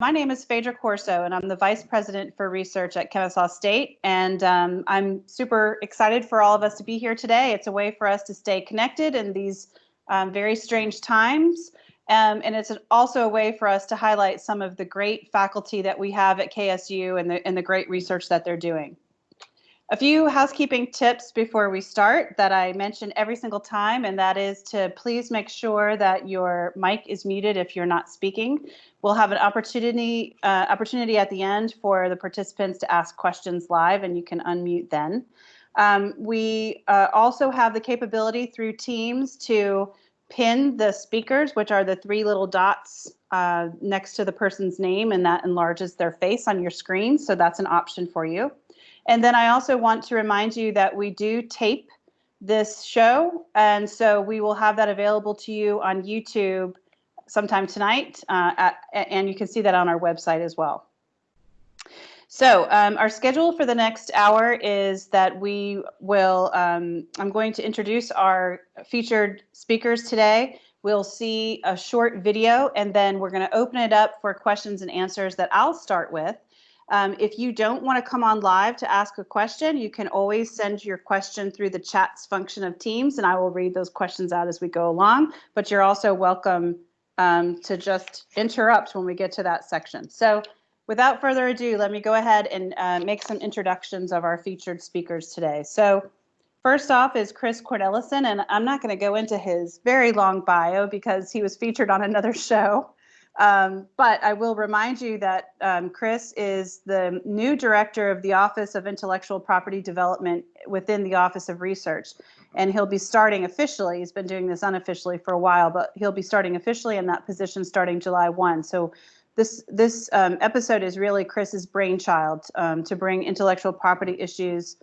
My name is Phaedra Corso, and I'm the Vice President for Research at Kennesaw State. And I'm super excited for all of us to be here today. It's a way for us to stay connected in these very strange times. And it's also a way for us to highlight some of the great faculty that we have at KSU and the great research that they're doing. A few housekeeping tips before we start that I mention every single time, and that is to please make sure that your mic is muted if you're not speaking. We'll have an opportunity at the end for the participants to ask questions live, and you can unmute then. We also have the capability through Teams to pin the speakers, which are the three little dots next to the person's name, and that enlarges their face on your screen. So that's an option for you. And then I also want to remind you that we do tape this show, and so we will have that available to you on YouTube sometime tonight, and you can see that on our website as well. So our schedule for the next hour is that we will, I'm going to introduce our featured speakers today. We'll see a short video, and then we're going to open it up for questions and answers that I'll start with. If you don't want to come on live to ask a question, you can always send your question through the chats function of Teams, and I will read those questions out as we go along. But you're also welcome to just interrupt when we get to that section. So without further ado, let me go ahead and make some introductions of our featured speakers today. So first off is Chris Cornelison, and I'm not going to go into his very long bio because he was featured on another show. But I will remind you that Chris is the new director of the Office of Intellectual Property Development within the Office of Research. And he'll be starting officially, he's been doing this unofficially for a while, but he'll be starting officially in that position starting July 1. So this episode is really Chris's brainchild to bring intellectual property issues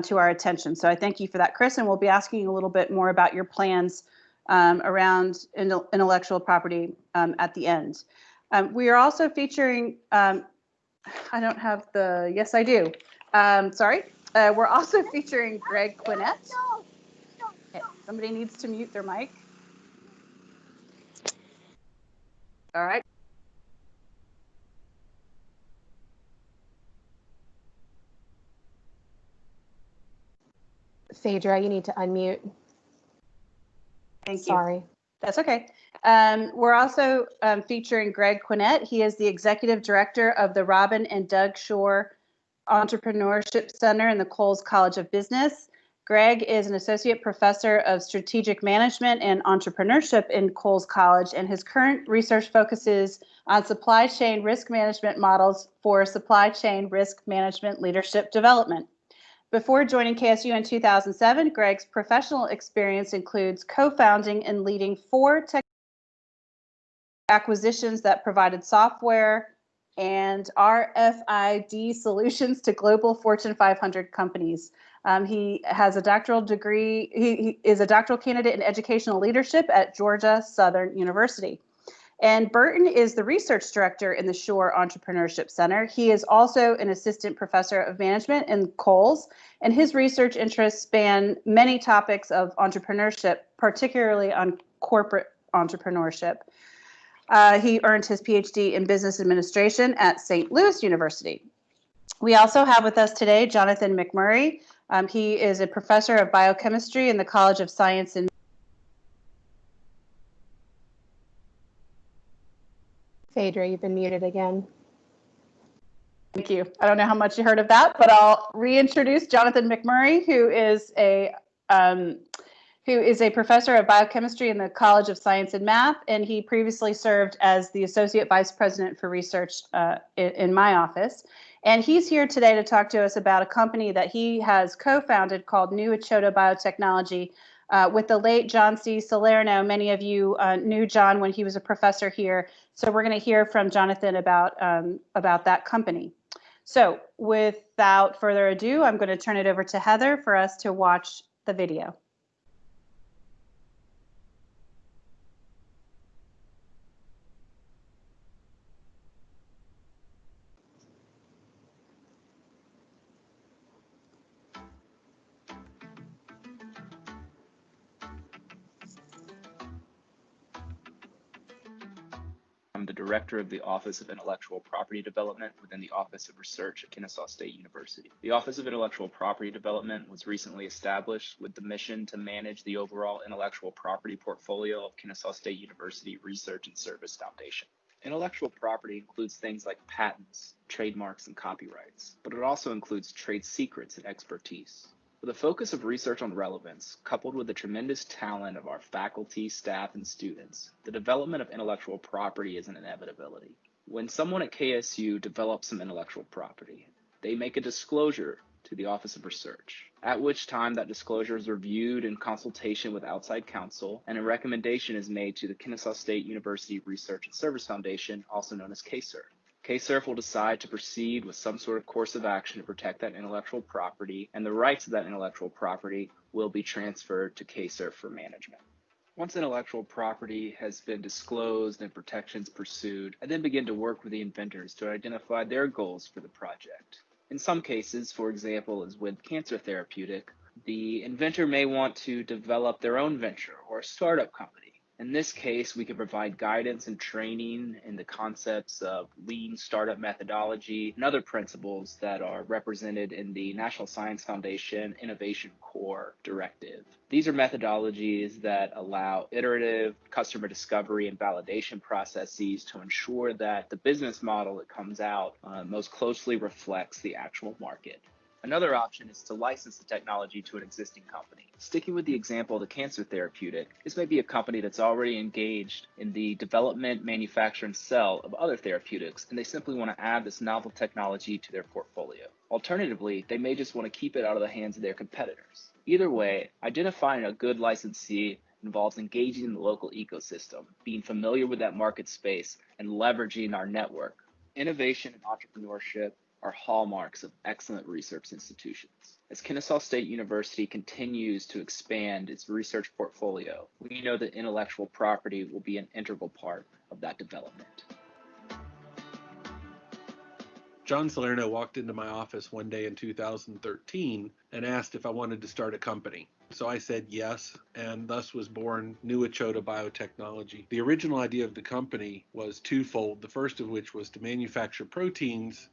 to our attention. So I thank you for that, Chris, and we'll be asking a little bit more about your plans around intellectual property at the end. We are also featuring, I don't have the, yes I do, sorry. We're also featuring Greg Quinet. Okay, somebody needs to mute their mic. All right. Phaedra, you need to unmute. Thank you. Sorry. That's okay. We're also featuring Greg Quinet. He is the Executive Director of the Robin and Doug Shore Entrepreneurship Center in the Coles College of Business. Greg is an Associate Professor of Strategic Management and Entrepreneurship in Coles College, and his current research focuses on supply chain risk management models for supply chain risk management leadership development. Before joining KSU in 2007, Greg's professional experience includes co-founding and leading 4 tech acquisitions that provided software and RFID solutions to global Fortune 500 companies. He has a doctoral degree. He is a doctoral candidate in educational leadership at Georgia Southern University. And Birton is the research director in the Shore Entrepreneurship Center. He is also an assistant professor of management in Coles, and his research interests span many topics of entrepreneurship, particularly on corporate entrepreneurship. He earned his PhD in business administration at St. Louis University. We also have with us today Jonathan McMurry. He is a professor of biochemistry in the College of Science and Phaedra, you've been muted again. Thank you. I don't know how much you heard of that, but I'll reintroduce Jonathan McMurry, who is a professor of biochemistry in the College of Science and Math, and he previously served as the Associate Vice President for Research in my office. And he's here today to talk to us about a company that he has co-founded called New Echota Biotechnology with the late John C. Salerno. Many of you knew John when he was a professor here. So we're going to hear from Jonathan about that company. So without further ado, I'm going to turn it over to Heather for us to watch the video. I'm the director of the Office of Intellectual Property Development within the Office of Research at Kennesaw State University. The Office of Intellectual Property Development was recently established with the mission to manage the overall intellectual property portfolio of Kennesaw State University Research and Service Foundation. Intellectual property includes things like patents, trademarks, and copyrights, but it also includes trade secrets and expertise. With a focus of research on relevance, coupled with the tremendous talent of our faculty, staff, and students, the development of intellectual property is an inevitability. When someone at KSU develops some intellectual property, they make a disclosure to the Office of Research, at which time that disclosure is reviewed in consultation with outside counsel, and a recommendation is made to the Kennesaw State University Research and Service Foundation, also known as KSER. KSERF will decide to proceed with some sort of course of action to protect that intellectual property, and the rights of that intellectual property will be transferred to KSERF for management. Once intellectual property has been disclosed and protections pursued, I then begin to work with the inventors to identify their goals for the project. In some cases, for example, as with cancer therapeutic, the inventor may want to develop their own venture or a startup company. In this case, we can provide guidance and training in the concepts of lean startup methodology and other principles that are represented in the National Science Foundation Innovation Core Directive. These are methodologies that allow iterative customer discovery and validation processes to ensure that the business model that comes out most closely reflects the actual market. Another option is to license the technology to an existing company. Sticking with the example of the cancer therapeutic, this may be a company that's already engaged in the development, manufacture, and sell of other therapeutics, and they simply want to add this novel technology to their portfolio. Alternatively, they may just want to keep it out of the hands of their competitors. Either way, identifying a good licensee involves engaging in the local ecosystem, being familiar with that market space, and leveraging our network. Innovation and entrepreneurship are hallmarks of excellent research institutions. As Kennesaw State University continues to expand its research portfolio, we know that intellectual property will be an integral part of that development. John Salerno walked into my office one day in 2013 and asked if I wanted to start a company. So I said yes, and thus was born new Echota Biotechnology. The original idea of the company was twofold, the first of which was to manufacture proteins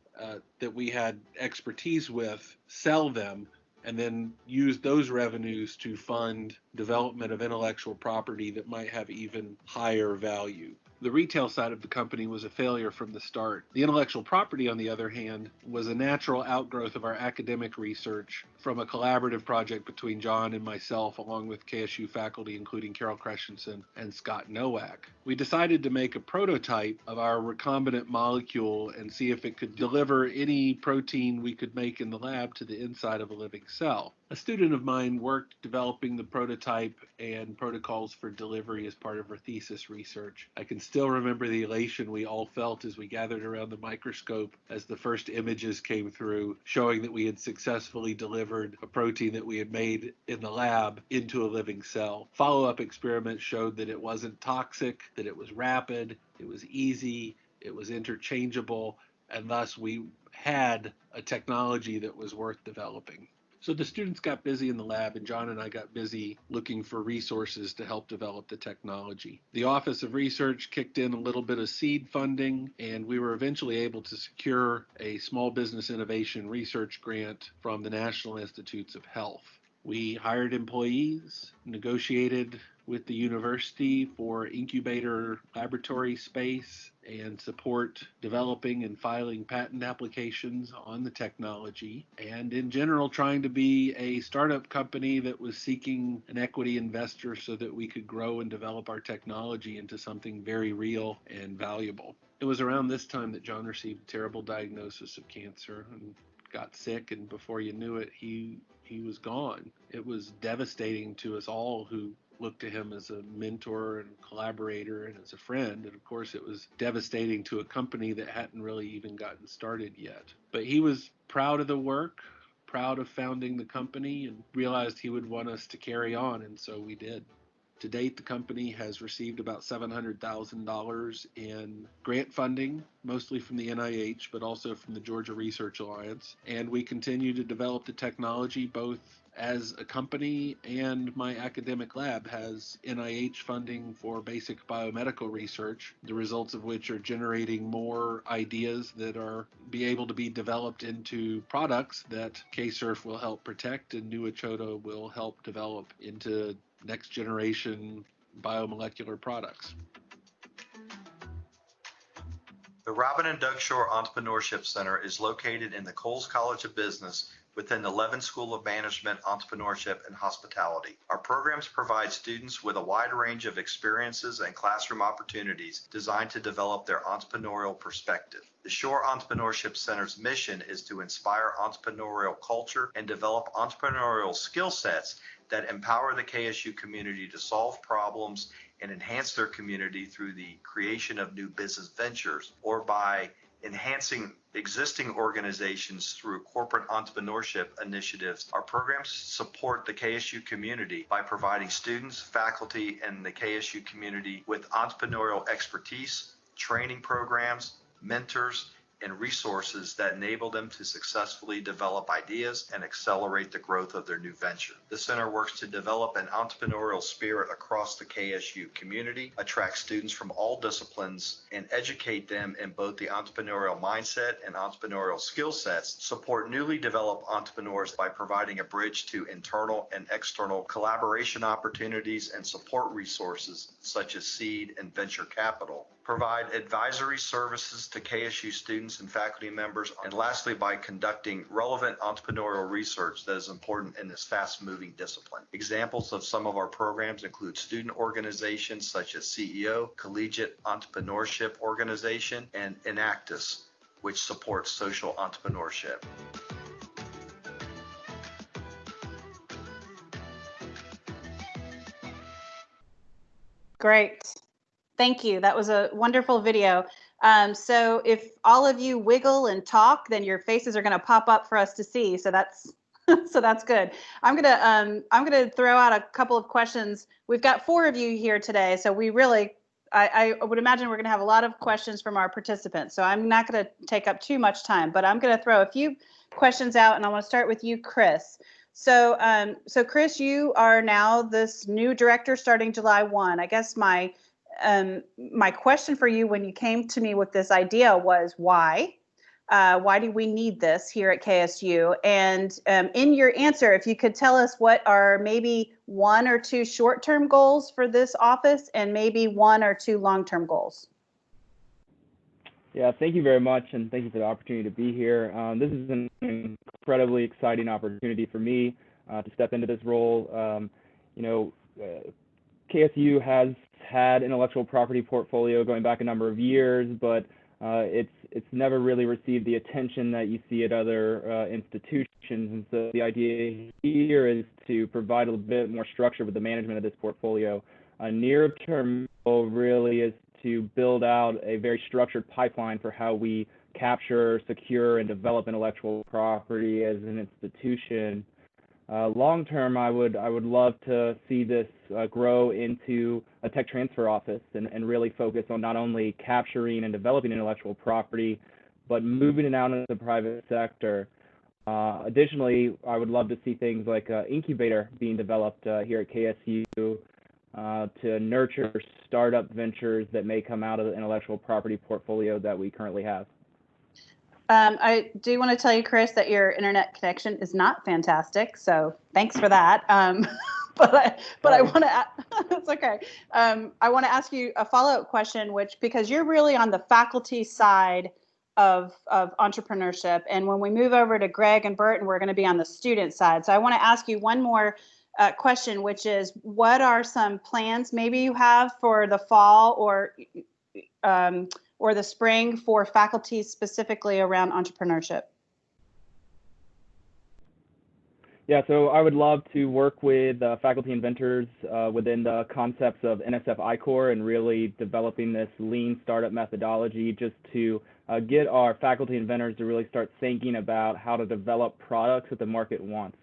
that we had expertise with, sell them, and then use those revenues to fund development of intellectual property that might have even higher value. The retail side of the company was a failure from the start. The intellectual property, on the other hand, was a natural outgrowth of our academic research from a collaborative project between John and myself, along with KSU faculty, including Carol Christensen and Scott Nowak. We decided to make a prototype of our recombinant molecule and see if it could deliver any protein we could make in the lab to the inside of a living cell. A student of mine worked developing the prototype and protocols for delivery as part of her thesis research. I can still remember the elation we all felt as we gathered around the microscope as the first images came through, showing that we had successfully delivered a protein that we had made in the lab into a living cell. Follow-up experiments showed that it wasn't toxic, that it was rapid, it was easy, it was interchangeable, and thus we had a technology that was worth developing. So the students got busy in the lab, and John and I got busy looking for resources to help develop the technology. The Office of Research kicked in a little bit of seed funding, and we were eventually able to secure a small business innovation research grant from the National Institutes of Health. We hired employees, negotiated with the university for incubator laboratory space, and support developing and filing patent applications on the technology, and in general trying to be a startup company that was seeking an equity investor so that we could grow and develop our technology into something very real and valuable. It was around this time that John received a terrible diagnosis of cancer and got sick, and before you knew it, he was gone. It was devastating to us all who looked to him as a mentor and collaborator and as a friend. And of course, it was devastating to a company that hadn't really even gotten started yet. But he was proud of the work, proud of founding the company, and realized he would want us to carry on, and so we did. To date, the company has received about $700,000 in grant funding, mostly from the NIH, but also from the Georgia Research Alliance. And we continue to develop the technology both as a company, and my academic lab has NIH funding for basic biomedical research, the results of which are generating more ideas that are be able to be developed into products that KSURF will help protect and New Echota will help develop into next generation biomolecular products. The Robin and Doug Shore Entrepreneurship Center is located in the Coles College of Business within the Levin School of Management, Entrepreneurship, and Hospitality. Our programs provide students with a wide range of experiences and classroom opportunities designed to develop their entrepreneurial perspective. The Shore Entrepreneurship Center's mission is to inspire entrepreneurial culture and develop entrepreneurial skill sets that empower the KSU community to solve problems and enhance their community through the creation of new business ventures, or by enhancing existing organizations through corporate entrepreneurship initiatives. Our programs support the KSU community by providing students, faculty, and the KSU community with entrepreneurial expertise, training programs, mentors, and resources that enable them to successfully develop ideas and accelerate the growth of their new venture. The center works to develop an entrepreneurial spirit across the KSU community, attract students from all disciplines, and educate them in both the entrepreneurial mindset and entrepreneurial skill sets, support newly developed entrepreneurs by providing a bridge to internal and external collaboration opportunities and support resources such as seed and venture capital, provide advisory services to KSU students and faculty members, and lastly, by conducting relevant entrepreneurial research that is important in this fast-moving discipline. Examples of some of our programs include student organizations such as CEO, Collegiate Entrepreneurship Organization, and Enactus, which supports social entrepreneurship. Great. Thank you. That was a wonderful video. So if all of you wiggle and talk, then your faces are going to pop up for us to see. So that's so that's good. I'm gonna throw out a couple of questions. We've got 4 of you here today, so we really I would imagine we're going to have a lot of questions from our participants. So I'm not going to take up too much time, but I'm going to throw a few questions out, and I want to start with you, Chris. So Chris, you are now this new director starting July 1. I guess my question for you when you came to me with this idea was why? Why do we need this here at KSU? And in your answer, if you could tell us what are maybe 1 or 2 short-term goals for this office and maybe 1 or 2 long-term goals. Yeah, thank you very much, and thank you for the opportunity to be here. This is an incredibly exciting opportunity for me to step into this role. KSU has had intellectual property portfolio going back a number of years, but it's never really received the attention that you see at other institutions. And so the idea here is to provide a little bit more structure with the management of this portfolio. A near-term goal really is to build out a very structured pipeline for how we capture, secure, and develop intellectual property as an institution. Long term, I would love to see this grow into a tech transfer office and really focus on not only capturing and developing intellectual property, but moving it out into the private sector. Additionally, I would love to see things like an incubator being developed here at KSU to nurture startup ventures that may come out of the intellectual property portfolio that we currently have. I do want to tell you, Chris, that your internet connection is not fantastic. So thanks for that. But I want to, it's okay. I want to ask you a follow-up question, because you're really on the faculty side of entrepreneurship. And when we move over to Greg and Birton, we're going to be on the student side. So I want to ask you one more question, which is, what are some plans maybe you have for the fall or the spring for faculty specifically around entrepreneurship? Yeah, so I would love to work with faculty inventors within the concepts of NSF I-Core and really developing this lean startup methodology just to get our faculty inventors to really start thinking about how to develop products that the market wants.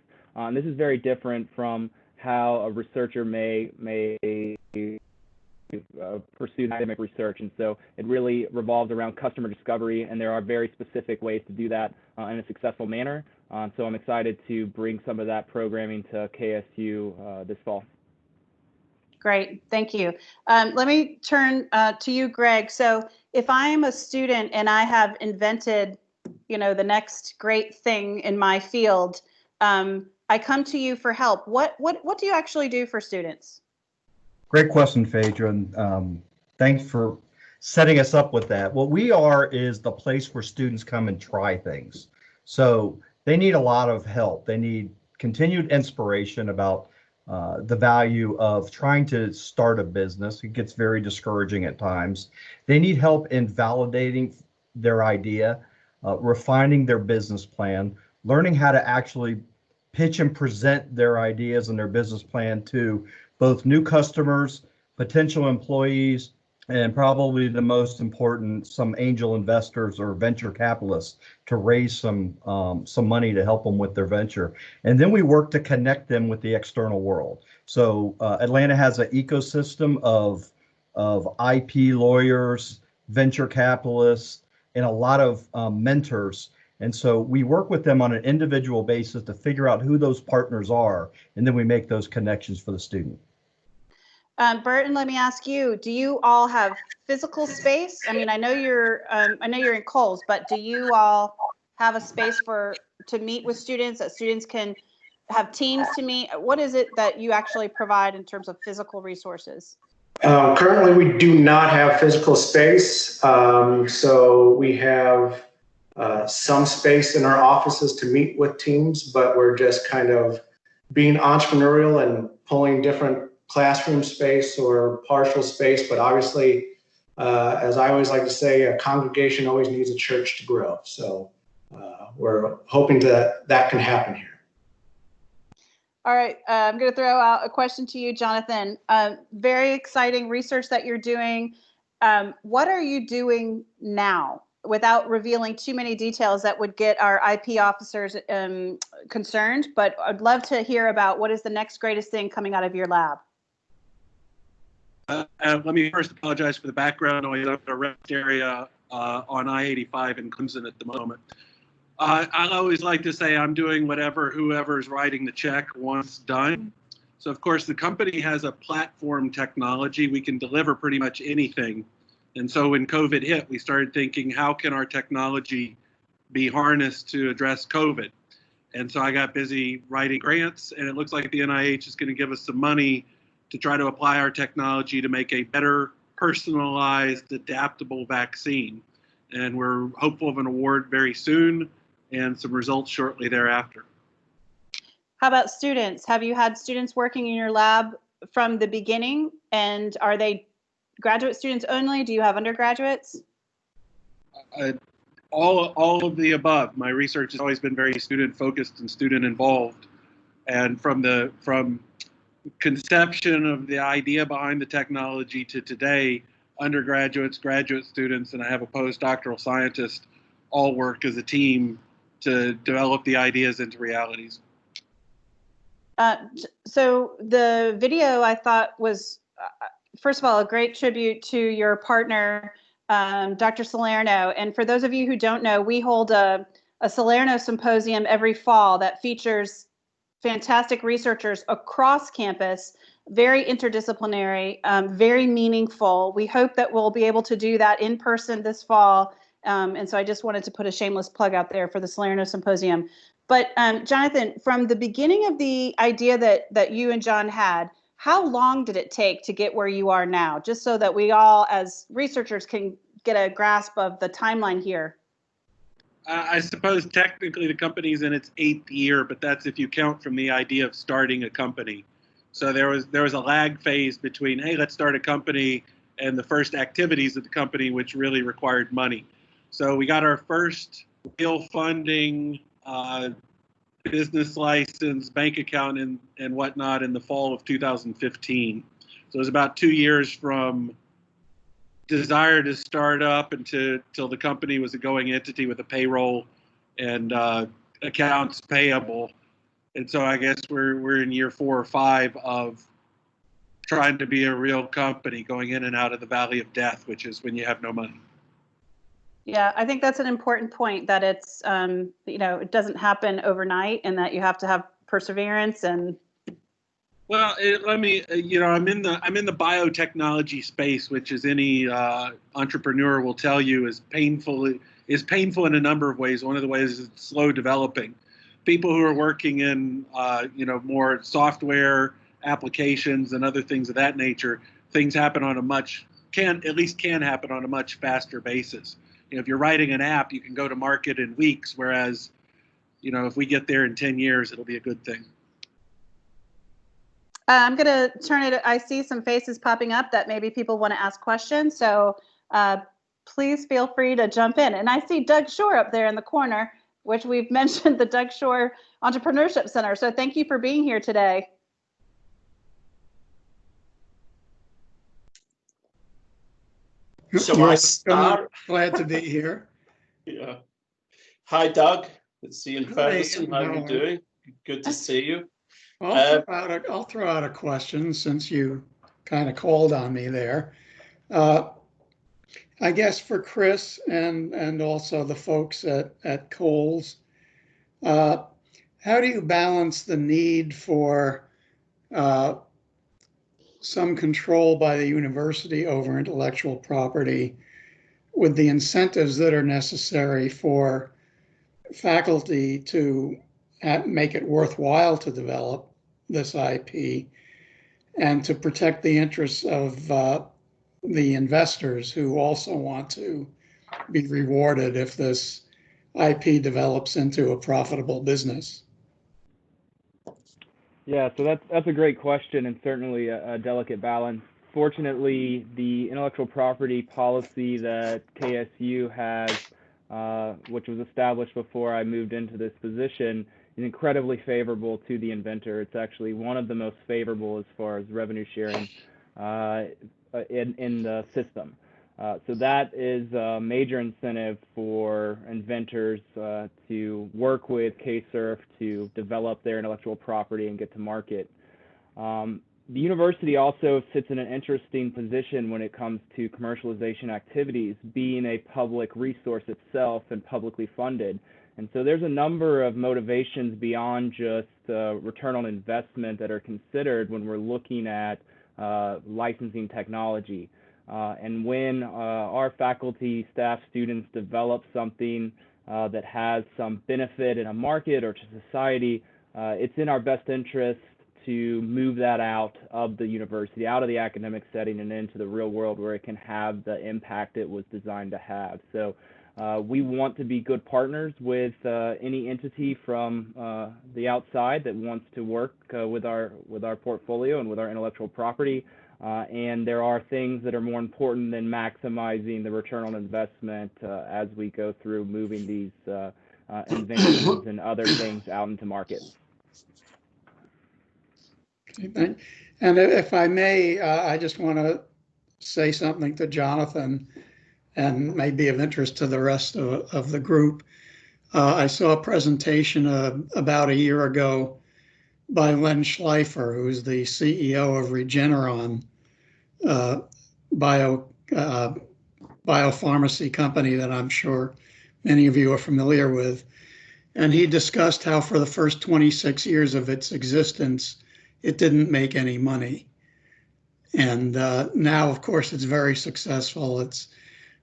This is very different from how a researcher may pursue academic research. And so it really revolves around customer discovery, and there are very specific ways to do that in a successful manner. So I'm excited to bring some of that programming to KSU this fall. Great, thank you. Let me turn to you, Greg. So if I'm a student and I have invented, the next great thing in my field, I come to you for help. What do you actually do for students? Great question, Phaedra, and thanks for setting us up with that. What we are is the place where students come and try things. So they need a lot of help. They need continued inspiration about the value of trying to start a business. It gets very discouraging at times. They need help in validating their idea, refining their business plan, learning how to actually pitch and present their ideas and their business plan to both new customers, potential employees, and probably the most important, some angel investors or venture capitalists to raise some money to help them with their venture. And then we work to connect them with the external world. So Atlanta has an ecosystem of IP lawyers, venture capitalists, and a lot of mentors. And so we work with them on an individual basis to figure out who those partners are, and then we make those connections for the student. Burton, let me ask you, do you all have physical space? I mean, I know you're in Coles, but do you all have a space to meet with students, that students can have teams to meet? What is it that you actually provide in terms of physical resources? Currently, we do not have physical space. So we have some space in our offices to meet with teams, but we're just kind of being entrepreneurial and pulling different classroom space or partial space. But obviously, as I always like to say, a congregation always needs a church to grow. So we're hoping that can happen here. All right, I'm going to throw out a question to you, Jonathan. Very exciting research that you're doing. What are you doing now, without revealing too many details that would get our IP officers concerned? But I'd love to hear about what is the next greatest thing coming out of your lab. Let me first apologize for the background noise. I'm in a rest area on I-85 in Clemson at the moment. I always like to say I'm doing whatever whoever's writing the check wants done. So, of course, the company has a platform technology. We can deliver pretty much anything. And so when COVID hit, we started thinking, how can our technology be harnessed to address COVID? And so I got busy writing grants, and it looks like the NIH is going to give us some money to try to apply our technology to make a better, personalized, adaptable vaccine. And we're hopeful of an award very soon and some results shortly thereafter. How about students? Have you had students working in your lab from the beginning? And are they graduate students only? Do you have undergraduates? All of the above. My research has always been very student focused and student involved. And from conception of the idea behind the technology to today, undergraduates, graduate students, and I have a postdoctoral scientist all work as a team to develop the ideas into realities. So the video I thought was, first of all, a great tribute to your partner, Dr. Salerno. And for those of you who don't know, we hold a Salerno symposium every fall that features fantastic researchers across campus, very interdisciplinary, very meaningful. We hope that we'll be able to do that in person this fall. And so I just wanted to put a shameless plug out there for the Salerno Symposium. But Jonathan, from the beginning of the idea that you and John had, how long did it take to get where you are now? Just so that we all, as researchers, can get a grasp of the timeline here. I suppose technically the company's in its 8th year, but that's if you count from the idea of starting a company. So there was a lag phase between, hey, let's start a company, and the first activities of the company, which really required money. So we got our first real funding, business license, bank account, and whatnot in the fall of 2015. So it was about 2 years from desire to start up until the company was a going entity with a payroll and accounts payable. And so I guess we're in year 4 or 5 of trying to be a real company, going in and out of the valley of death, which is when you have no money. Yeah, I think that's an important point, that it's, it doesn't happen overnight, and that you have to have perseverance. And well, I'm in the biotechnology space, which is any entrepreneur will tell you is painful in a number of ways. One of the ways is it's slow developing. People who are working in more software applications and other things of that nature, things happen on can happen on a much faster basis. If you're writing an app, you can go to market in weeks, whereas, if we get there in 10 years, it'll be a good thing. I'm going to turn it. I see some faces popping up that maybe people want to ask questions. So please feel free to jump in. And I see Doug Shore up there in the corner, which we've mentioned, the Doug Shore Entrepreneurship Center. So thank you for being here today. So I start. Glad to be here. Yeah. Hi, Doug. It's Ian Ferguson. How are you Howard. doing? Good to see you. I'll throw out a question since you kind of called on me there. I guess for Chris and also the folks at Coles, how do you balance the need for some control by the university over intellectual property with the incentives that are necessary for faculty to make it worthwhile to develop this IP and to protect the interests of the investors who also want to be rewarded if this IP develops into a profitable business? Yeah, so that's a great question, and certainly a delicate balance. Fortunately, the intellectual property policy that KSU has, which was established before I moved into this position, is incredibly favorable to the inventor. It's actually one of the most favorable as far as revenue sharing in the system. So that is a major incentive for inventors to work with KSURF to develop their intellectual property and get to market. The university also sits in an interesting position when it comes to commercialization activities, being a public resource itself and publicly funded. And so there's a number of motivations beyond just return on investment that are considered when we're looking at licensing technology. And when our faculty, staff, students develop something that has some benefit in a market or to society, it's in our best interest to move that out of the university, out of the academic setting and into the real world where it can have the impact it was designed to have. So we want to be good partners with any entity from the outside that wants to work with our portfolio and with our intellectual property. And there are things that are more important than maximizing the return on investment as we go through moving these inventions and other things out into market. And if I may, I just want to say something to Jonathan and may be of interest to the rest of the group. I saw a presentation about a year ago by Len Schleifer, who's the CEO of Regeneron biopharmacy company that I'm sure many of you are familiar with. And he discussed how for the first 26 years of its existence, it didn't make any money. And now, of course, it's very successful. It's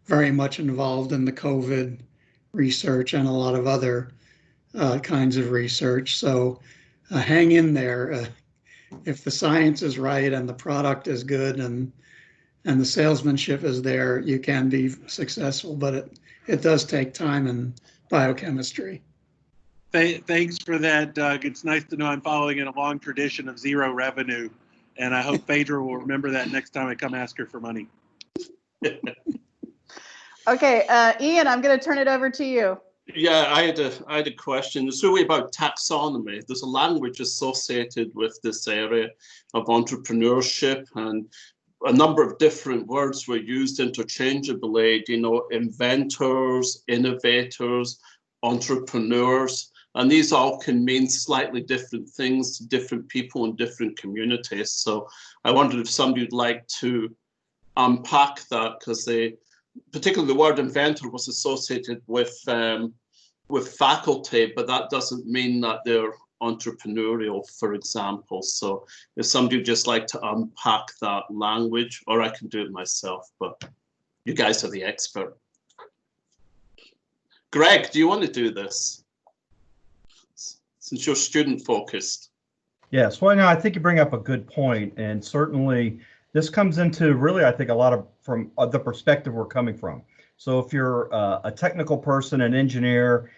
very much involved in the COVID research and a lot of other kinds of research. So hang in there. If the science is right and the product is good and the salesmanship is there, you can be successful, but it does take time in biochemistry. Thanks for that, Doug. It's nice to know I'm following in a long tradition of zero revenue, and I hope Phaedra will remember that next time I come ask her for money. Okay, Ian, I'm going to turn it over to you. Yeah, I had a question. It's really about taxonomy. There's a language associated with this area of entrepreneurship, and a number of different words were used interchangeably, inventors, innovators, entrepreneurs. And these all can mean slightly different things to different people in different communities. So I wondered if somebody would like to unpack that, because particularly the word inventor was associated with faculty, but that doesn't mean that they're entrepreneurial, for example. So if somebody would just like to unpack that language, or I can do it myself, but you guys are the expert. Greg, do you want to do this? Since you're student focused. Yes, well, no, I think you bring up a good point, and certainly this comes into really, I think, a lot of from the perspective we're coming from. So if you're a technical person, an engineer,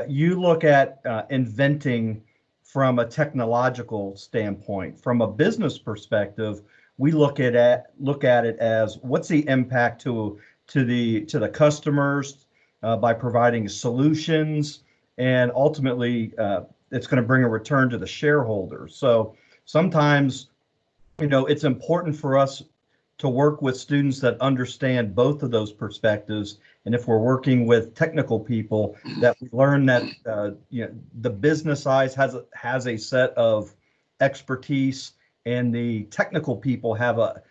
you look at inventing from a technological standpoint. From a business perspective, we look at it as what's the impact to the customers by providing solutions, and ultimately it's going to bring a return to the shareholders. So sometimes, it's important for us to work with students that understand both of those perspectives. And if we're working with technical people, that we learn that the business side has a set of expertise, and the technical people have a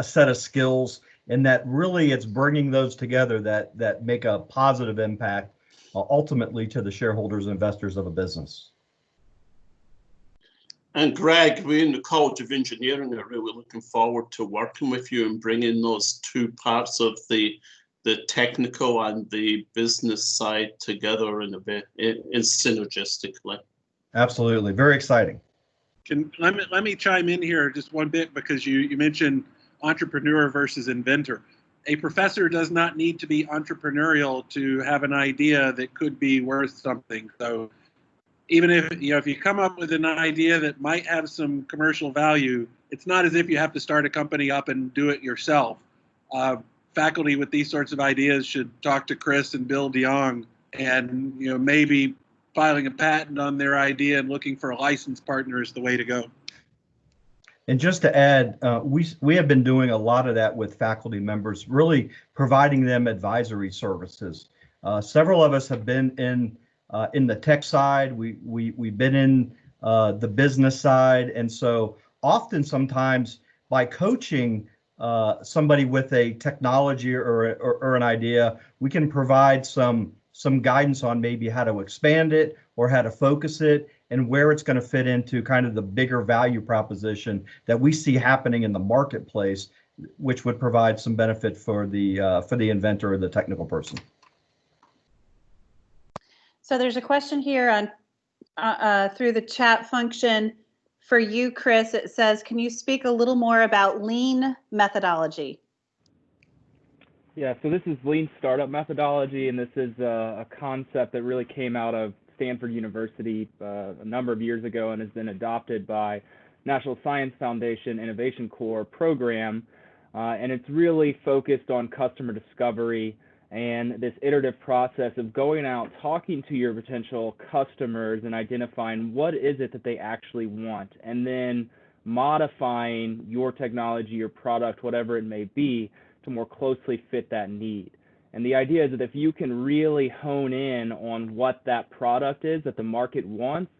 set of skills, and that really it's bringing those together that make a positive impact ultimately to the shareholders and investors of a business. And Greg, we in the College of Engineering are really looking forward to working with you and bringing those two parts of the technical and the business side together in synergistically. Absolutely, very exciting. Let me chime in here just one bit, because you mentioned entrepreneur versus inventor. A professor does not need to be entrepreneurial to have an idea that could be worth something. So even if you come up with an idea that might have some commercial value, it's not as if you have to start a company up and do it yourself. Faculty with these sorts of ideas should talk to Chris and Bill DeYoung, and maybe filing a patent on their idea and looking for a license partner is the way to go. And just to add, we have been doing a lot of that with faculty members, really providing them advisory services. Several of us have been in the tech side. We've been in the business side, and so sometimes by coaching somebody with a technology or an idea, we can provide some guidance on maybe how to expand it or how to focus it, and where it's going to fit into kind of the bigger value proposition that we see happening in the marketplace, which would provide some benefit for the inventor or the technical person. So there's a question here on through the chat function for you, Chris. It says, can you speak a little more about lean methodology? Yeah, so this is lean startup methodology, and this is a concept that really came out of Stanford University a number of years ago and has been adopted by National Science Foundation Innovation Corps program, and it's really focused on customer discovery and this iterative process of going out, talking to your potential customers and identifying what is it that they actually want, and then modifying your technology, your product, whatever it may be, to more closely fit that need. And the idea is that if you can really hone in on what that product is that the market wants,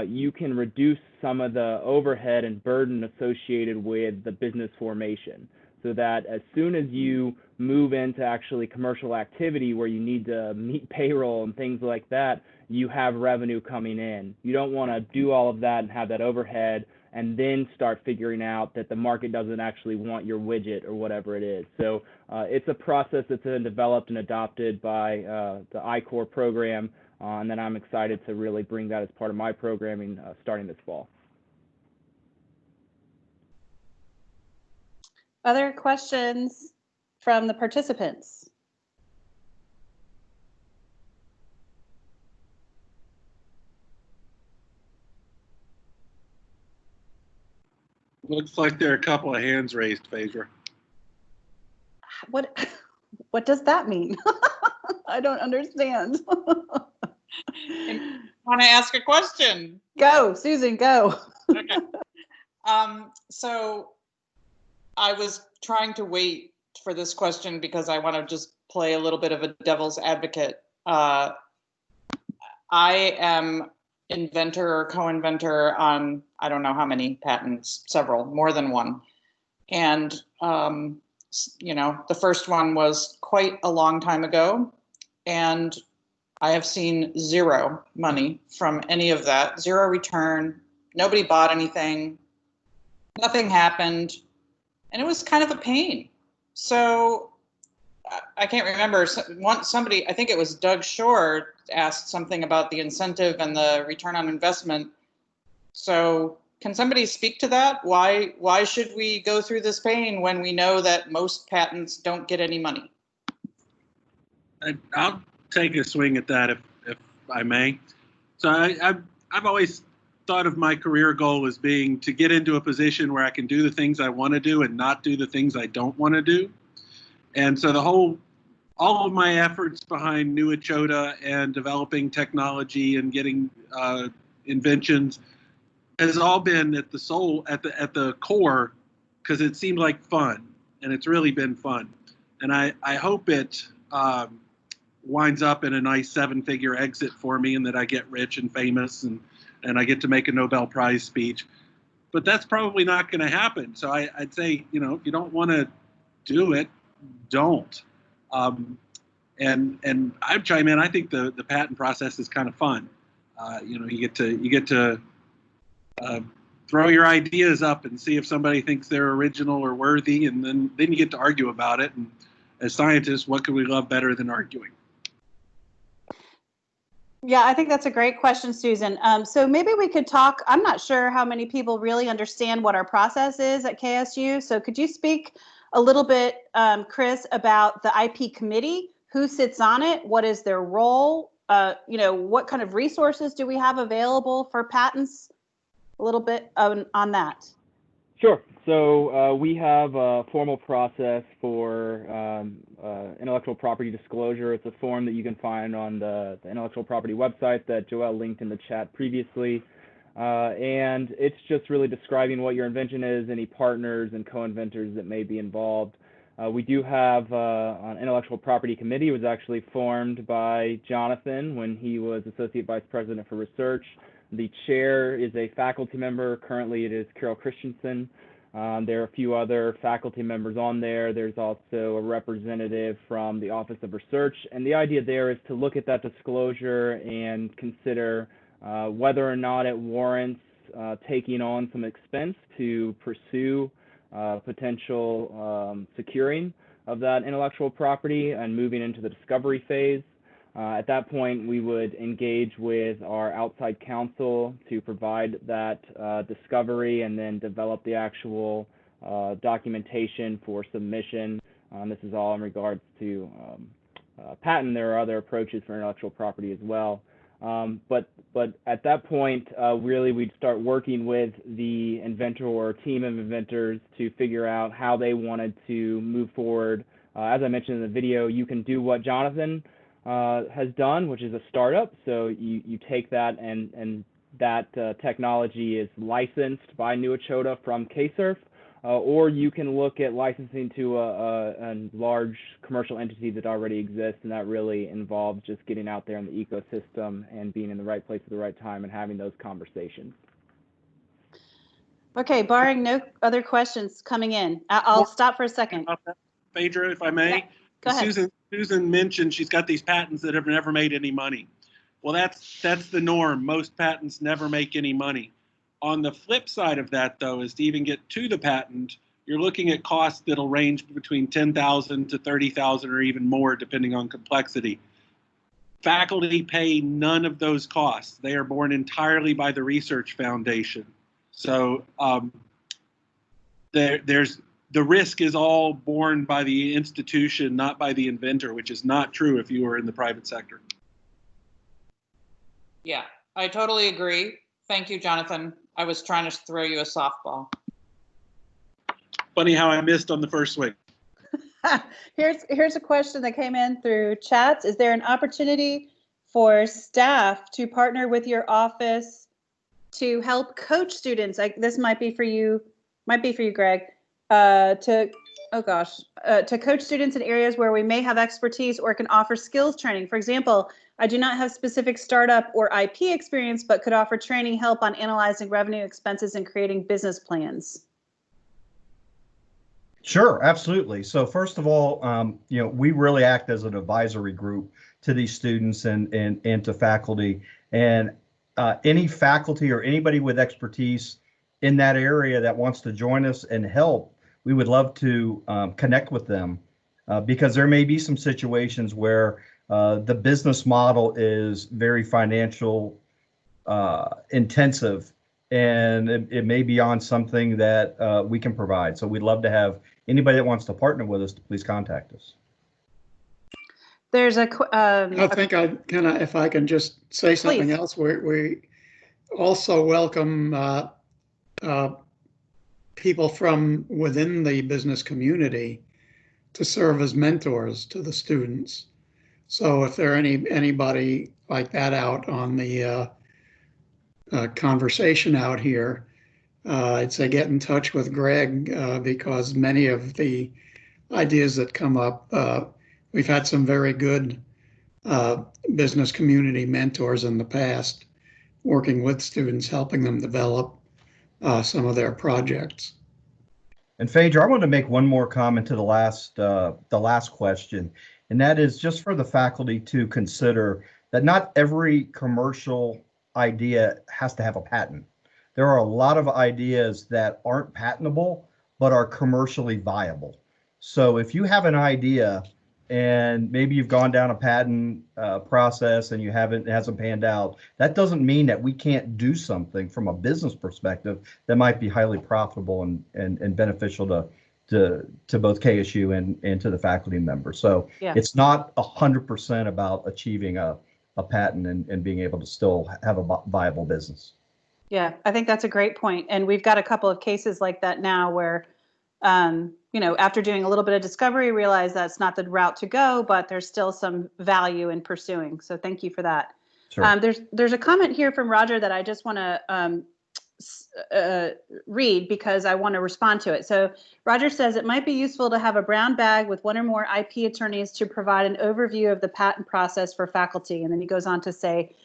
you can reduce some of the overhead and burden associated with the business formation, so that as soon as you move into actually commercial activity where you need to meet payroll and things like that, you have revenue coming in. You don't want to do all of that and have that overhead and then start figuring out that the market doesn't actually want your widget or whatever it is. So it's a process that's been developed and adopted by the I-Corps program, and then I'm excited to really bring that as part of my programming starting this fall. Other questions from the participants? Looks like there are a couple of hands raised, Phaedra. What does that mean? I don't understand. Want to ask a question? Go, Susan, go. Okay. So I was trying to wait for this question because I want to just play a little bit of a devil's advocate. I am inventor or co-inventor on, I don't know how many patents, several, more than one. And, you know, the first one was quite a long time ago. And I have seen zero money from any of that, zero return. Nobody bought anything. Nothing happened. And it was kind of a pain. So I can't remember. Somebody, I think it was Doug Shore, asked something about the incentive and the return on investment. So can somebody speak to that? Why should we go through this pain when we know that most patents don't get any money? I'll take a swing at that if I may. So I've always thought of my career goal as being to get into a position where I can do the things I want to do and not do the things I don't want to do. And so all of my efforts behind New Echota and developing technology and getting inventions has all been at the core, because it seemed like fun, and it's really been fun. And I hope it winds up in a nice 7-figure exit for me, and that I get rich and famous and I get to make a Nobel Prize speech. But that's probably not going to happen. So I'd say, you know, if you don't want to do it, don't. And I'd chime in. I think the patent process is kind of fun. You know, you get to throw your ideas up and see if somebody thinks they're original or worthy, and then you get to argue about it. And as scientists, what could we love better than arguing? Yeah, I think that's a great question, Susan. So maybe we could talk. I'm not sure how many people really understand what our process is at KSU. So could you speak a little bit, Chris, about the IP committee? Who sits on it? What is their role? You know, what kind of resources do we have available for patents? A little bit on that. Sure. So we have a formal process for intellectual property disclosure. It's a form that you can find on the intellectual property website that Joelle linked in the chat previously. And it's just really describing what your invention is, any partners and co-inventors that may be involved. We do have an intellectual property committee. It was actually formed by Jonathan when he was Associate Vice President for Research. The chair is a faculty member. Currently, it is Carol Christensen. There are a few other faculty members on there. There's also a representative from the Office of Research. And the idea there is to look at that disclosure and consider whether or not it warrants taking on some expense to pursue potential securing of that intellectual property and moving into the discovery phase. At that point, we would engage with our outside counsel to provide that discovery and then develop the actual documentation for submission. This is all in regards to patent. There are other approaches for intellectual property as well. But at that point, really we'd start working with the inventor or team of inventors to figure out how they wanted to move forward. As I mentioned in the video, you can do what Jonathan has done, which is a startup. So you take that and that technology is licensed by New Echota from KSurf, or you can look at licensing to a large commercial entity that already exists, and that really involves just getting out there in the ecosystem and being in the right place at the right time and having those conversations. Okay, barring no other questions coming in, I'll stop for a second. Phaedra, if I may. Yeah, go ahead. Susan mentioned she's got these patents that have never made any money. Well, that's the norm. Most patents never make any money. On the flip side of that, though, is to even get to the patent, you're looking at costs that'll range between $10,000 to $30,000 or even more, depending on complexity. Faculty pay none of those costs. They are borne entirely by the research foundation. So the risk is all borne by the institution, not by the inventor, which is not true if you were in the private sector. Yeah, I totally agree. Thank you, Jonathan. I was trying to throw you a softball. Funny how I missed on the first swing. Here's a question that came in through chats. Is there an opportunity for staff to partner with your office to help coach students? Like, this might be for you, Greg. To To coach students in areas where we may have expertise or can offer skills training. For example, I do not have specific startup or IP experience, but could offer training help on analyzing revenue, expenses, and creating business plans. Sure, absolutely. So first of all, we really act as an advisory group to these students and to faculty. And any faculty or anybody with expertise in that area that wants to join us and help, we would love to connect with them because there may be some situations where the business model is very financial intensive, and it may be on something that we can provide. So we'd love to have anybody that wants to partner with us to please contact us. There's I think if I can just say something Please. else, we also welcome people from within the business community to serve as mentors to the students. So if there anybody like that out on the conversation out here, I'd say get in touch with Greg because many of the ideas that come up, we've had some very good business community mentors in the past, working with students, helping them develop some of their projects. And Phaedra, I want to make one more comment to the last question, and that is just for the faculty to consider that not every commercial idea has to have a patent. There are a lot of ideas that aren't patentable, but are commercially viable. So if you have an idea and maybe you've gone down a patent process and it hasn't panned out, that doesn't mean that we can't do something from a business perspective that might be highly profitable and beneficial to both KSU and to the faculty members. So Yeah. It's not 100% about achieving a patent and being able to still have a viable business. Yeah, I think that's a great point. And we've got a couple of cases like that now where, after doing a little bit of discovery, realize that's not the route to go, but there's still some value in pursuing. So thank you for that. Sure. There's a comment here from Roger that I just want to read because I want to respond to it. So Roger says it might be useful to have a brown bag with one or more IP attorneys to provide an overview of the patent process for faculty. And then he goes on to say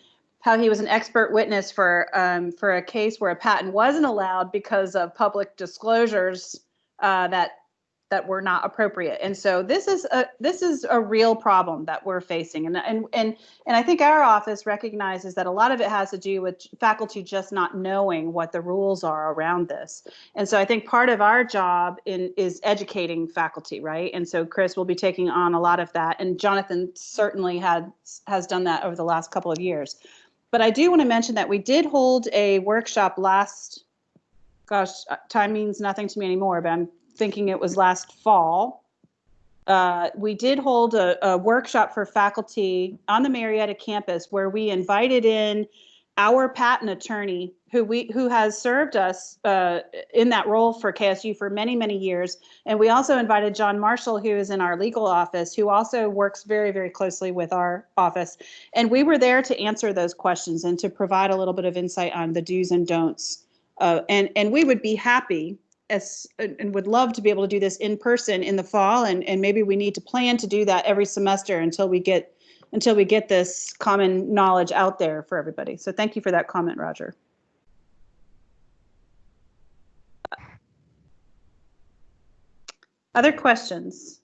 how he was an expert witness for a case where a patent wasn't allowed because of public disclosures that were not appropriate. And so this is a real problem that we're facing. And I think our office recognizes that a lot of it has to do with faculty just not knowing what the rules are around this. And so I think part of our job is educating faculty, right? And so Chris will be taking on a lot of that. And Jonathan certainly has done that over the last couple of years. But I do want to mention that we did hold a workshop time means nothing to me anymore, but I'm thinking it was last fall. We did hold a workshop for faculty on the Marietta campus where we invited in our patent attorney who has served us in that role for KSU for many, many years. And we also invited John Marshall, who is in our legal office, who also works very, very closely with our office. And we were there to answer those questions and to provide a little bit of insight on the do's and don'ts. And we would be happy and would love to be able to do this in person in the fall. And maybe we need to plan to do that every semester until we get this common knowledge out there for everybody. So thank you for that comment, Roger. Other questions?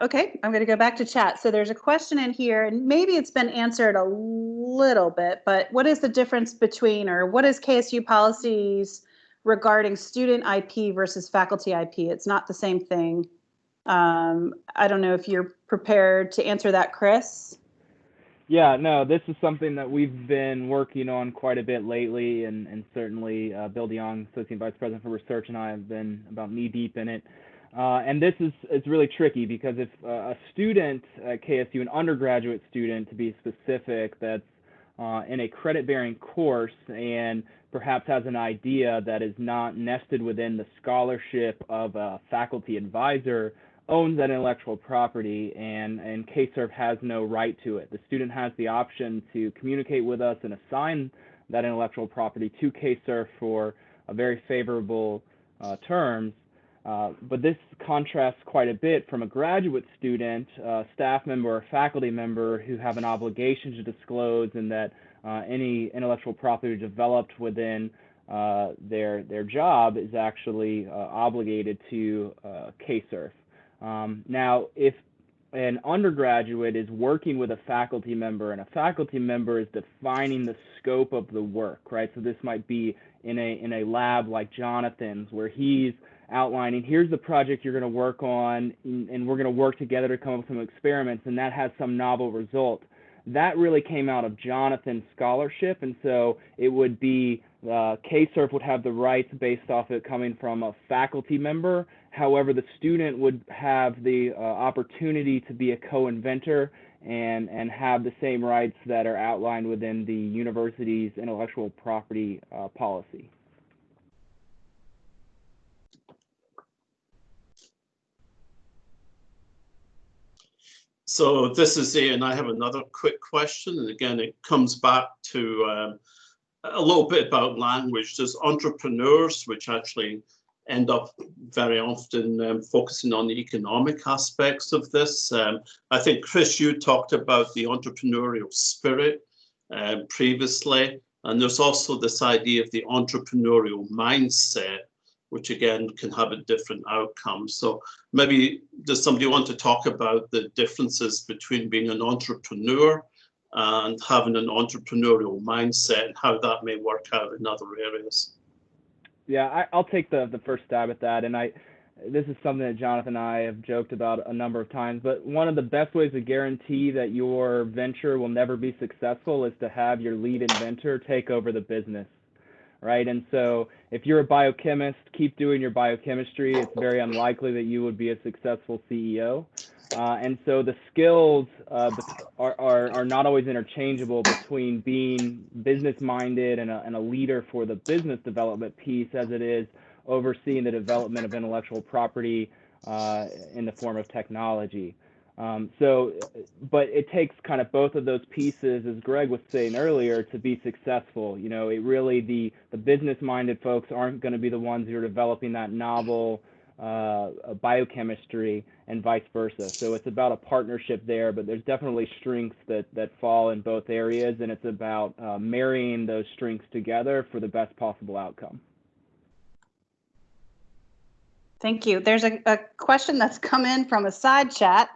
Okay, I'm going to go back to chat. So there's a question in here, and maybe it's been answered a little bit, but what is the difference between, or what is KSU policies regarding student IP versus faculty IP? It's not the same thing. I don't know if you're prepared to answer that, Chris. Yeah, no, this is something that we've been working on quite a bit lately, and certainly Bill DeYoung, Associate Vice President for Research, and I have been about knee-deep in it. And this is really tricky because if a student at KSU, an undergraduate student to be specific, that's in a credit-bearing course and perhaps has an idea that is not nested within the scholarship of a faculty advisor owns that intellectual property, and KServe has no right to it. The student has the option to communicate with us and assign that intellectual property to KServe for a very favorable terms. But this contrasts quite a bit from a graduate student, staff member, or faculty member who have an obligation to disclose, and that any intellectual property developed within their job is actually obligated to KServe. Now, if an undergraduate is working with a faculty member, and a faculty member is defining the scope of the work, right? So this might be in a lab like Jonathan's, where he's outlining, here's the project you're going to work on, and we're going to work together to come up with some experiments, and that has some novel result. That really came out of Jonathan's scholarship, and so it would be KServe would have the rights based off it coming from a faculty member. However, the student would have the opportunity to be a co-inventor and have the same rights that are outlined within the university's intellectual property policy. So this is A, and I have another quick question. And again, it comes back to a little bit about language. There's entrepreneurs, which actually end up very often focusing on the economic aspects of this. I think, Chris, you talked about the entrepreneurial spirit previously, and there's also this idea of the entrepreneurial mindset, which again can have a different outcome. So maybe does somebody want to talk about the differences between being an entrepreneur and having an entrepreneurial mindset, and how that may work out in other areas? Yeah, I'll take the first stab at that. And this is something that Jonathan and I have joked about a number of times, but one of the best ways to guarantee that your venture will never be successful is to have your lead inventor take over the business, right? And so if you're a biochemist, keep doing your biochemistry. It's very unlikely that you would be a successful CEO. And so the skills are not always interchangeable between being business-minded and a leader for the business development piece, as it is overseeing the development of intellectual property in the form of technology. But it takes kind of both of those pieces, as Greg was saying earlier, to be successful. You know, it really, the business-minded folks aren't going to be the ones who are developing that novel biochemistry, and vice versa. So it's about a partnership there, but there's definitely strengths that fall in both areas, and it's about marrying those strengths together for the best possible outcome. Thank you. There's a question that's come in from a side chat,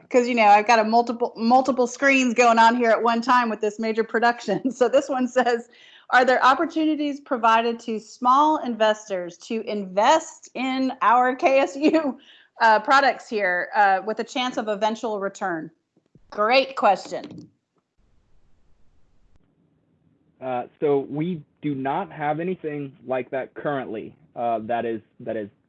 because you know I've got a multiple screens going on here at one time with this major production. So this one says, are there opportunities provided to small investors to invest in our KSU products here with a chance of eventual return? Great question. So we do not have anything like that currently that is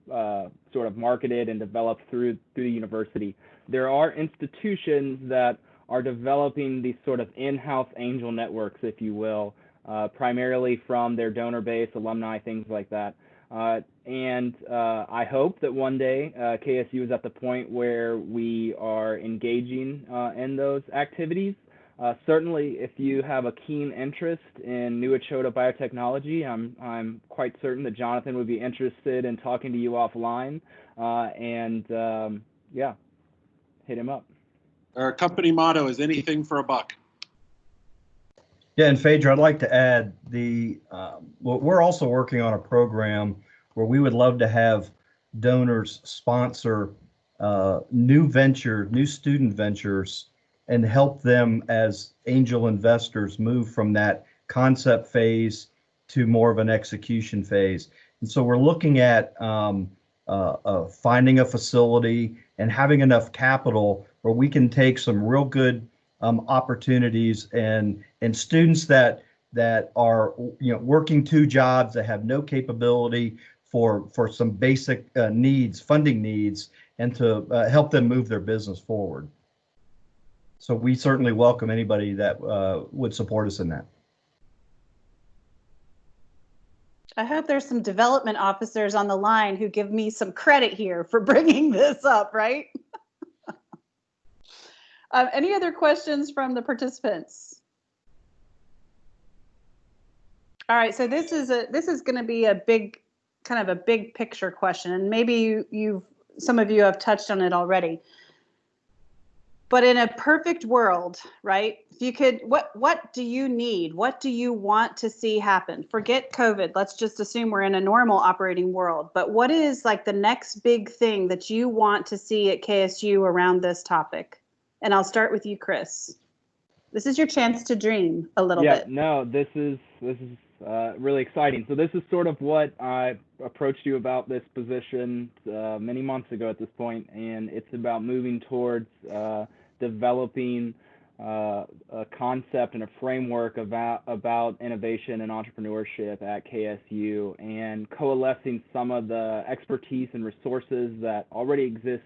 sort of marketed and developed through the university. There are institutions that are developing these sort of in-house angel networks, if you will, primarily from their donor base, alumni, things like that. And I hope that one day KSU is at the point where we are engaging in those activities. Certainly, if you have a keen interest in new Echota Biotechnology, I'm quite certain that Jonathan would be interested in talking to you offline. Yeah, hit him up. Our company motto is anything for a buck. Yeah, and Phaedra, I'd like to add we're also working on a program where we would love to have donors sponsor new student ventures and help them as angel investors move from that concept phase to more of an execution phase. And so we're looking at finding a facility and having enough capital where we can take some real good opportunities and students that are working two jobs, that have no capability for some basic funding needs, and to help them move their business forward. So we certainly welcome anybody that would support us in that. I hope there's some development officers on the line who give me some credit here for bringing this up, right? Any other questions from the participants? All right, so this is going to be a big, kind of a big picture question, and maybe some of you have touched on it already. But in a perfect world, right? If you could, what do you need? What do you want to see happen? Forget COVID. Let's just assume we're in a normal operating world. But what is like the next big thing that you want to see at KSU around this topic? And I'll start with you, Chris. This is your chance to dream a little bit. Yeah, no, this is really exciting. So this is sort of what I approached you about this position many months ago at this point, and it's about moving towards developing a concept and a framework about innovation and entrepreneurship at KSU, and coalescing some of the expertise and resources that already exist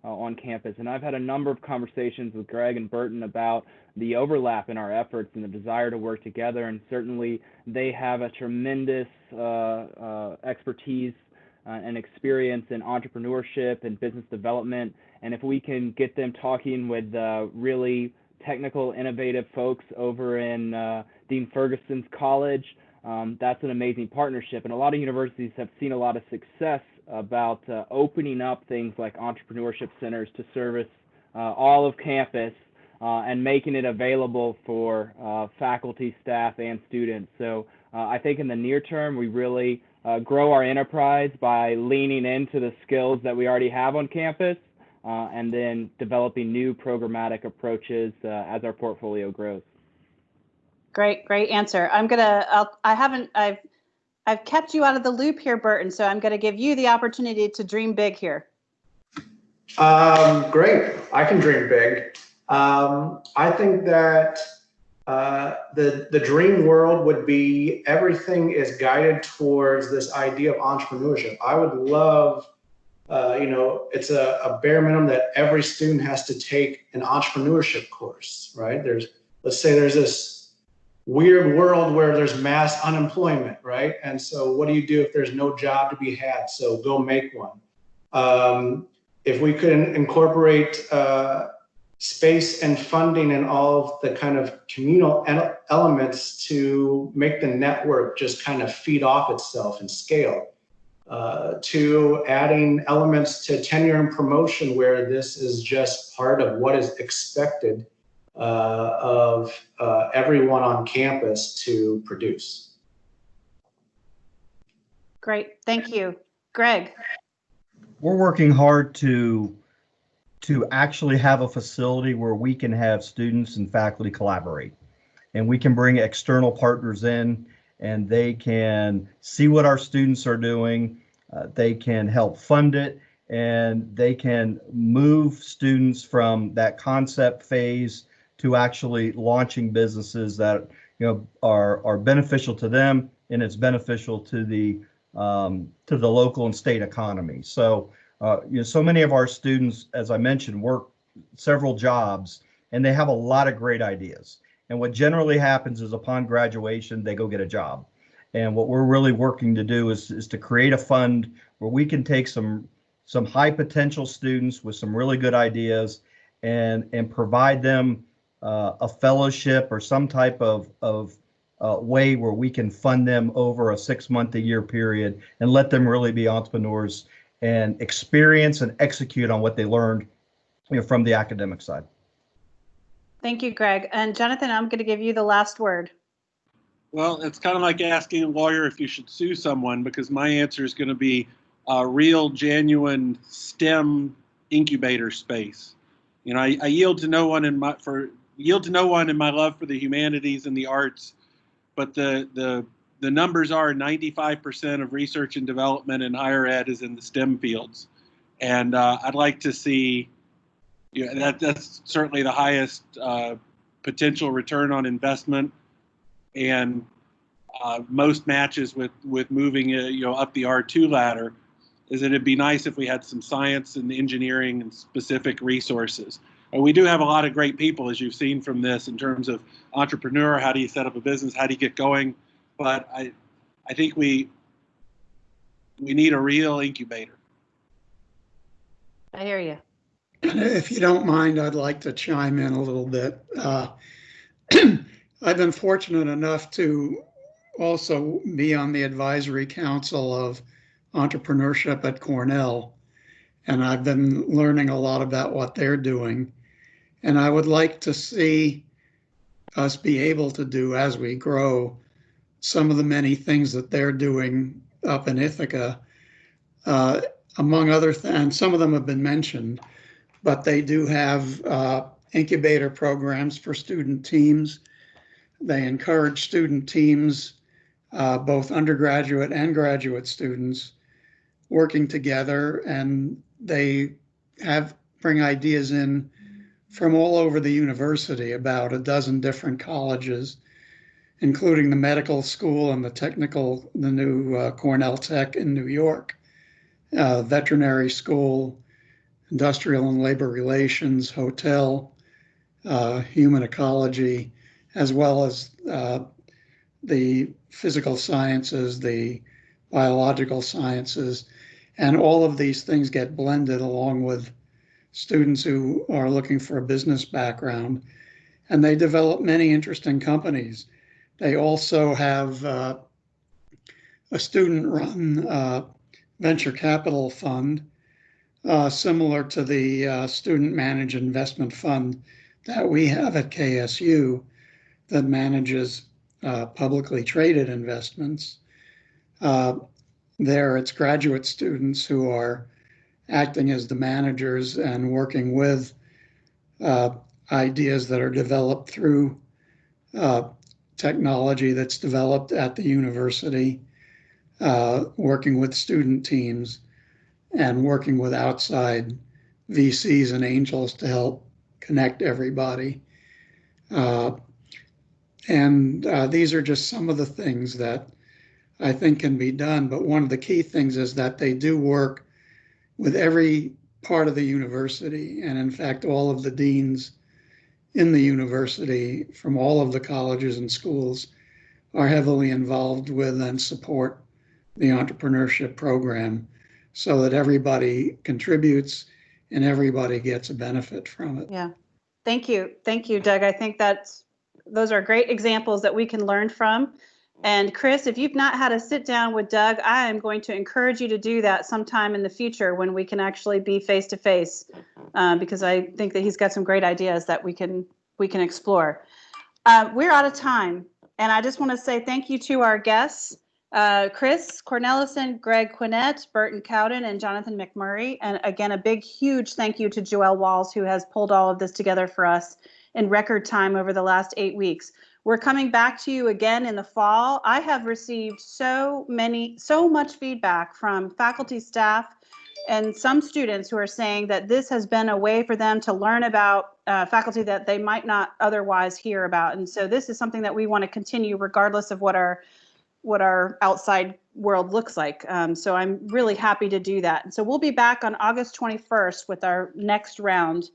on campus. And I've had a number of conversations with Greg and Birton about the overlap in our efforts and the desire to work together, and certainly they have a tremendous expertise and experience in entrepreneurship and business development. And if we can get them talking with really technical, innovative folks over in Dean Ferguson's college, that's an amazing partnership. And a lot of universities have seen a lot of success about opening up things like entrepreneurship centers to service all of campus and making it available for faculty, staff, and students. So I think in the near term, we really grow our enterprise by leaning into the skills that we already have on campus, and then developing new programmatic approaches as our portfolio grows. Great answer. I've kept you out of the loop here, Birton, so I'm going to give you the opportunity to dream big here. Great. I can dream big. I think that the dream world would be everything is guided towards this idea of entrepreneurship. I would love, it's a bare minimum that every student has to take an entrepreneurship course, right? Let's say there's this weird world where there's mass unemployment, right? And so what do you do if there's no job to be had? So go make one. If we could incorporate space and funding and all of the kind of communal elements to make the network just kind of feed off itself and scale, to adding elements to tenure and promotion where this is just part of what is expected of everyone on campus to produce. Great, thank you. Greg. We're working hard to actually have a facility where we can have students and faculty collaborate, and we can bring external partners in, and they can see what our students are doing. They can help fund it, and they can move students from that concept phase to actually launching businesses that are beneficial to them, and it's beneficial to the local and state economy. So so many of our students, as I mentioned, work several jobs, and they have a lot of great ideas. And what generally happens is upon graduation, they go get a job. And what we're really working to do is to create a fund where we can take some high potential students with some really good ideas and provide them a fellowship or some type of way where we can fund them over a 6-month, a year period and let them really be entrepreneurs and experience and execute on what they learned from the academic side. Thank you, Greg. And Jonathan, I'm going to give you the last word. Well, it's kind of like asking a lawyer if you should sue someone, because my answer is going to be a real, genuine STEM incubator space. I yield to no one in my love for the humanities and the arts, but the numbers are 95% of research and development in higher ed is in the STEM fields, and I'd like to see that's certainly the highest potential return on investment, and most matches with moving up the R2 ladder. Is that it'd be nice if we had some science and engineering and specific resources. And we do have a lot of great people, as you've seen from this, in terms of entrepreneur, how do you set up a business, how do you get going? But I think we We need a real incubator. I hear you. If you don't mind, I'd like to chime in a little bit. I've been fortunate enough to also be on the advisory council of entrepreneurship at Cornell, and I've been learning a lot about what they're doing. And I would like to see us be able to do, as we grow, some of the many things that they're doing up in Ithaca, among other things, and some of them have been mentioned, but they do have incubator programs for student teams. They encourage student teams, both undergraduate and graduate students, working together, and they bring ideas in from all over the university, about a dozen different colleges, including the medical school and the new Cornell Tech in New York, veterinary school, industrial and labor relations, hotel, human ecology, as well as the physical sciences, the biological sciences, and all of these things get blended along with students who are looking for a business background, and they develop many interesting companies. They also have a student-run venture capital fund, similar to the student managed investment fund that we have at KSU, that manages publicly traded investments. There, it's graduate students who are acting as the managers and working with ideas that are developed through technology that's developed at the university, working with student teams and working with outside VCs and angels to help connect everybody. These are just some of the things that I think can be done. But one of the key things is that they do work with every part of the university. And in fact, all of the deans in the university from all of the colleges and schools are heavily involved with and support the entrepreneurship program, so that everybody contributes and everybody gets a benefit from it. Yeah. Thank you. Thank you, Doug. I think those are great examples that we can learn from. And Chris, if you've not had a sit down with Doug, I am going to encourage you to do that sometime in the future when we can actually be face to face, because I think that he's got some great ideas that we can explore. We're out of time, and I just want to say thank you to our guests, Chris Cornelison, Greg Quinet, Birton Cowden, and Jonathan McMurry. And again, a big, huge thank you to Joelle Walls, who has pulled all of this together for us in record time over the last 8 weeks. We're coming back to you again in the fall. I have received so much feedback from faculty, staff, and some students who are saying that this has been a way for them to learn about faculty that they might not otherwise hear about. And so this is something that we want to continue regardless of what our outside world looks like. So I'm really happy to do that. And so we'll be back on August 21st with our next round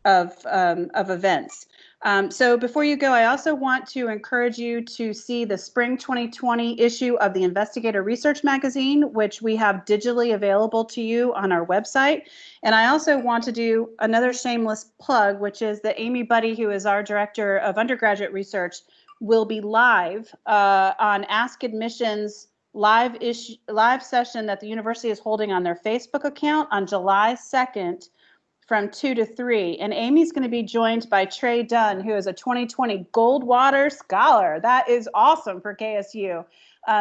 of events. So before you go, I also want to encourage you to see the spring 2020 issue of the Investigator Research Magazine, which we have digitally available to you on our website. And I also want to do another shameless plug, which is that Amy Buddy, who is our Director of Undergraduate Research, will be live on Ask Admissions live session that the university is holding on their Facebook account on July 2nd. From 2 to 3. And Amy's going to be joined by Trey Dunn, who is a 2020 Goldwater Scholar. That is awesome for KSU.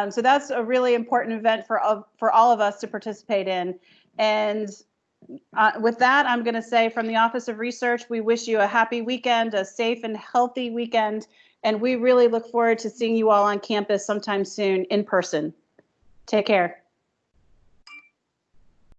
So that's a really important event for all of us to participate in. And with that, I'm going to say from the Office of Research, we wish you a happy weekend, a safe and healthy weekend. And we really look forward to seeing you all on campus sometime soon in person. Take care.